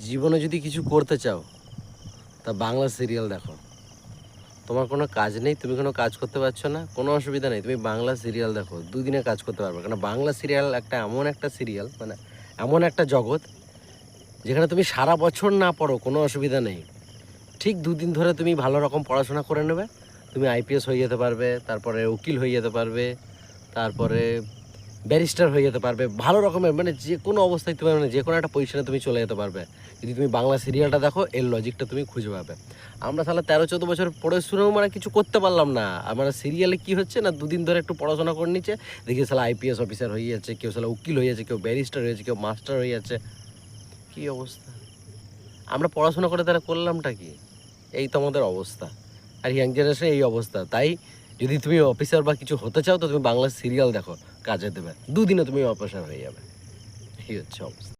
জীবনে যদি কিছু করতে চাও তা বাংলা সিরিয়াল দেখো। তোমার কোনো কাজ নেই, তুমি কোনো কাজ করতে পারছো না, কোনো অসুবিধা নেই, তুমি বাংলা সিরিয়াল দেখো, দুদিনে কাজ করতে পারবে। কারণ বাংলা সিরিয়াল এমন একটা সিরিয়াল, মানে এমন একটা জগৎ যেখানে তুমি সারা বছর না পড়ো কোনো অসুবিধা নেই, ঠিক দুদিন ধরে তুমি ভালো রকম পড়াশোনা করে নেবে, তুমি আইপিএস হয়ে যেতে পারবে, তারপরে উকিল হয়ে যেতে পারবে, তারপরে ব্যারিস্টার হয়ে যেতে পারবে, ভালো রকমের মানে যে কোনো অবস্থায় তুমি মানে যে কোনো একটা পজিশনে তুমি চলে যেতে পারবে যদি তুমি বাংলা সিরিয়ালটা দেখো। এর লজিকটা তুমি খুঁজে পাবে। আমরা তাহলে 13-14 বছর পড়ে শুনেও মানে কিছু করতে পারলাম না। আমার সিরিয়ালে কি হচ্ছে না, দুদিন ধরে একটু পড়াশোনা করে নিচ্ছে, দেখি সালা আইপিএস অফিসার হয়ে যাচ্ছে, কেউ সালা উকিল হয়ে যাচ্ছে, কেউ ব্যারিস্টার হয়ে যাচ্ছে, কেউ মাস্টার হয়ে যাচ্ছে। কী অবস্থা! আমরা পড়াশোনা করে তারা করলামটা কি? এই তো আমাদের অবস্থা। আর ইয়াং জেনারেশনে এই অবস্থা। তাই যদি তুমি অফিসার বা কিছু হতে চাও তো তুমি বাংলা সিরিয়াল দেখো, কাজে দেবে, দুদিনে তুমি অফিসার হয়ে যাবে। এই হচ্ছে অবস্থা।